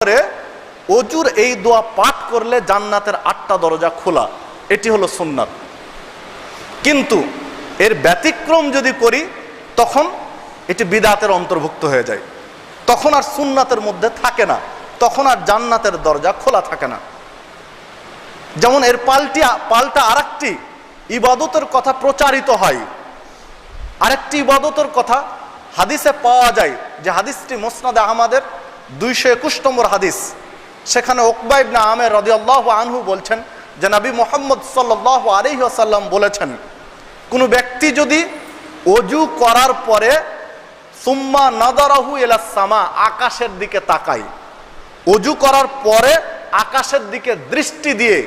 করে অজুর এই দোয়া পাঠ করলে জান্নাতের 8টা দরজা খোলা, এটি হলো সুন্নাত। কিন্তু এর ব্যতিক্রম যদি করি তখন এটি বিদআতের অন্তর্ভুক্ত হয়ে যায়, তখন আর সুন্নাতের মধ্যে থাকে না, তখন আর জান্নাতের দরজা খোলা থাকে না। যেমন এর পাল্টা আরেকটি ইবাদতের কথা প্রচারিত হয়, আরেকটি ইবাদতের কথা হাদিসে পাওয়া যায়, যে হাদিসটি মুসনাদে আহমদের 221 নম্বর হাদিস। সেখানে উকবা ইবনে আমের রাদিয়াল্লাহু আনহু বলছেন যে নবী মুহাম্মদ সাল্লাল্লাহু আলাইহি ওয়াসাল্লাম বলেছেন, কোন ব্যক্তি যদি ওযু করার পরে সুম্মা নাদারাহু ইলা সামা, আকাশের দিকে তাকায়, ওযু করার পরে আকাশের দিকে দৃষ্টি দিয়ে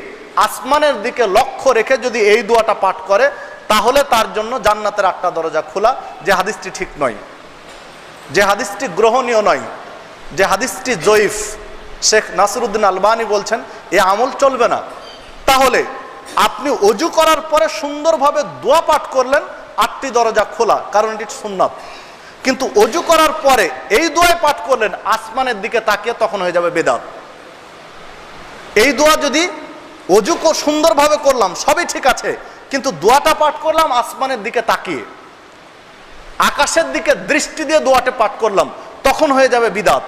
আসমানের দিকে লক্ষ্য রেখে যদি এই দোয়াটা পাঠ করে, তাহলে তার জন্য জান্নাতের 8টা দরজা খোলা। যে হাদিসটি ঠিক নয়, যে হাদিসটি গ্রহণীয় নয়, যে হাদিসটি জয়ীফ। শেখ নাসিরউদ্দিন আলবানী বলছেন এ আমল চলবে না। তাহলে আপনি ওযু করার পরে সুন্দরভাবে দোয়া পাঠ করলেন, 8টি দরজা খোলা, কারণ এটি সুন্নাত। কিন্তু ওযু করার পরে এই দোয়া পাঠ করলেন আসমানের দিকে তাকিয়ে, তখন হয়ে যাবে বিদআত। এই দোয়া যদি ওযু সুন্দরভাবে করলাম, সবই ঠিক আছে, কিন্তু দোয়াটা পাঠ করলাম আসমানের দিকে তাকিয়ে, আকাশের দিকে দৃষ্টি দিয়ে দোয়াটা পাঠ করলাম, তখন হয়ে যাবে বিদআত।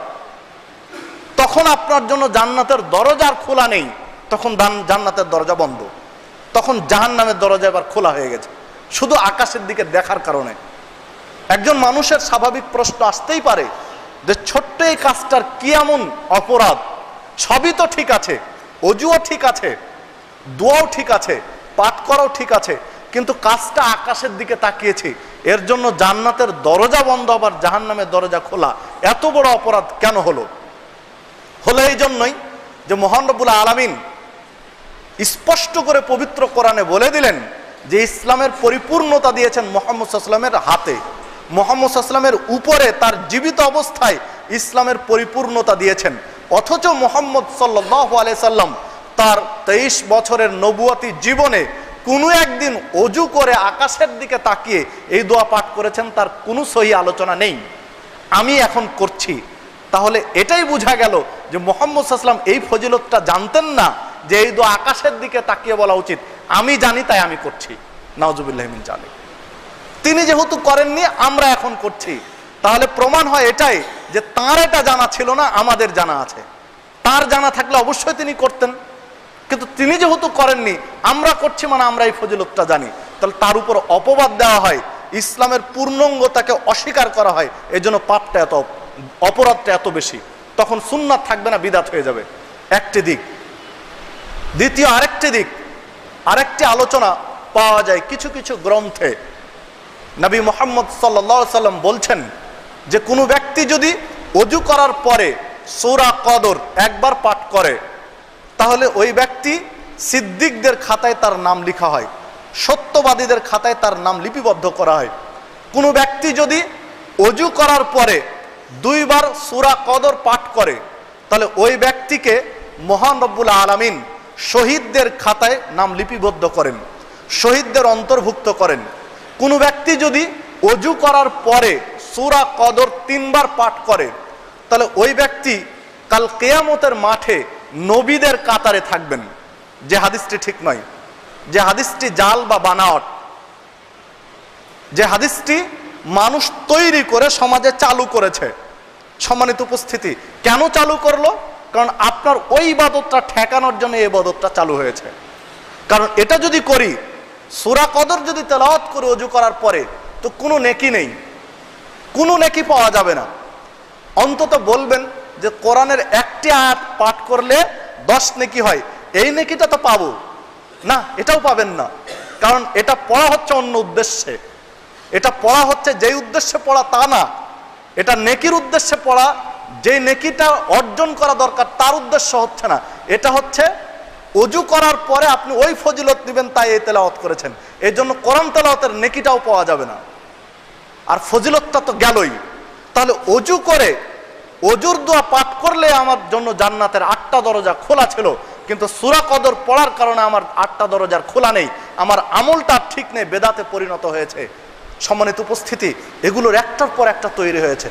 তখন আপনার জন্য জান্নাতের দরজা আর খোলা নেই, তখন জান্নাতের দরজা বন্ধ, তখন জাহান্নামের দরজা এবার খোলা হয়ে গেছে, শুধু আকাশের দিকে দেখার কারণে। একজন মানুষের স্বাভাবিক প্রশ্ন আসতেই পারে যে ছোট্ট এই কাজটার কি এমন অপরাধ? সবই তো ঠিক আছে, ওযুও ঠিক আছে, দোয়াও ঠিক আছে, পাঠ করাও ঠিক আছে, কিন্তু কাজটা আকাশের দিকে তাকিয়েছি, এর জন্য জান্নাতের দরজা বন্ধ আবার জাহান্নামের দরজা খোলা, এত বড় অপরাধ কেন হলো? হলো এই জন্যই যে মহান রব্বুল আলামিন স্পষ্ট করে পবিত্র কোরআনে বলে দিলেন যে ইসলামের পরিপূর্ণতা দিয়েছেন মুহাম্মদ সাল্লাল্লাহু আলাইহি ওয়াসাল্লামের হাতে, মুহাম্মদ সাল্লাল্লাহু আলাইহি ওয়াসাল্লামের উপরে তার জীবিত অবস্থায় ইসলামের পরিপূর্ণতা দিয়েছেন। অথচ মুহাম্মদ সাল্লাল্লাহু আলাইহি ওয়াসাল্লাম তার 23 বছরের নবুয়তি জীবনে কোনো একদিন ওযু করে আকাশের দিকে তাকিয়ে এই দোয়া পাঠ করেছেন, তার কোনো সহি আলোচনা নেই। আমি এখন করছি, তাহলে এটাই বোঝা গেল যে মুহাম্মদ সাল্লাল্লাহু আলাইহি ওয়াসাল্লাম এই ফজিলতটা জানতেন না যে এই দোয়া আকাশের দিকে তাকিয়ে বলা উচিত। আমি জানি তাই আমি করছি, নাউজুবিল্লাহি মিন যালিক। তিনি যেহেতু করেননি, আমরা এখন করছি, তাহলে প্রমাণ হয় এটাই যে তার এটা জানা ছিল না, আমাদের জানা আছে। তার জানা থাকলে অবশ্যই তিনি করতেন, কিন্তু তিনি যেহেতু করেননি, আমরা করছি, মানে আমরা এই ফজিলতটা জানি। তাহলে তার উপর অপবাদ দেওয়া হয়, ইসলামের পূর্ণাঙ্গতাকে অস্বীকার করা হয়, এই জন্য পাপটা এত, অপরাধটা এত বেশি। তখন সুন্নাত থাকবে না, বিদআত হয়ে যাবে। একটি দিক। দ্বিতীয় আরেকটি দিক, আরেকটি আলোচনা পাওয়া যায় কিছু কিছু গ্রন্থে। নবী মুহাম্মদ সাল্লাল্লাহু আলাইহি ওয়াসাল্লাম বলছেন যে কোনো ব্যক্তি যদি ওযু করার পরে সূরা কদর একবার পাঠ করে, তাহলে ওই ব্যক্তি সিদ্দিকদের খাতায় তার নাম লেখা হয়, সত্যবাদীদের খাতায় তার নাম লিপিবদ্ধ করা হয়। কোনো ব্যক্তি যদি ওযু করার পরে 2 বার সূরা কদর পাঠ করে, তাহলে ওই ব্যক্তিকে মহান রব্বুল আলামিন শহীদদের খাতায় নাম লিপিবদ্ধ করেন, শহীদদের অন্তর্ভুক্ত করেন। কোনো ব্যক্তি যদি ওযু করার পরে সূরা কদর 3 বার পাঠ করে, তাহলে ওই ব্যক্তি কাল কিয়ামতের মাঠে নবীদের কাতারে থাকবেন। যে হাদিসটি ঠিক নয়, যে হাদিসটি জাল বা বানাওয়াট, যে হাদিসটি মানুষ তৈরি করে সমাজে চালু করেছে। সম্মানিত উপস্থিতি, কেন চালু করলো? কারণ আপনার ওই ইবাদতটা ঠেকানোর জন্য এই ইবাদতটা চালু হয়েছে। কারণ এটা যদি করি, সূরা কদর যদি তেলাওয়াত করে ওযু করার পরে, তো কোনো নেকি নেই, কোনো নেকি পাওয়া যাবে না। অন্তত বলবেন যে কোরআনের একটি আয়াত পাঠ করলে 10 নেকি হয়, এই নেকিটা তো পাবো না, এটাও পাবেন না। কারণ এটা পড়া হচ্ছে অন্য উদ্দেশ্যে, এটা পড়া হচ্ছে যেই উদ্দেশ্যে পড়া তা না, এটা নেকির উদ্দেশ্যে পড়া, যে নেকিটা অর্জন করা দরকার তার উদ্দেশ্য হচ্ছে না। এটা হচ্ছে ওযু করার পরে আপনি ওই ফজিলত নেবেন, তাই এই তেলাওয়াত করেছেন, এই জন্য কোরআন তেলাওয়াতের নেকিটাও পাওয়া যাবে না, আর ফজিলতটা তো গেলই। তাহলে ওযু করে ওযুর দোয়া পাঠ করলে আমার জন্য জান্নাতের 8টা দরজা খোলা ছিল, কিন্তু সূরা কদর পড়ার কারণে আমার 8টা দরজার খোলা নেই, আমার আমলটা ঠিক নেই, বেদাতে পরিণত হয়েছে। সম্মানিত উপস্থিতি, এগুলোর একটার পর একটা তৈরি হয়েছে।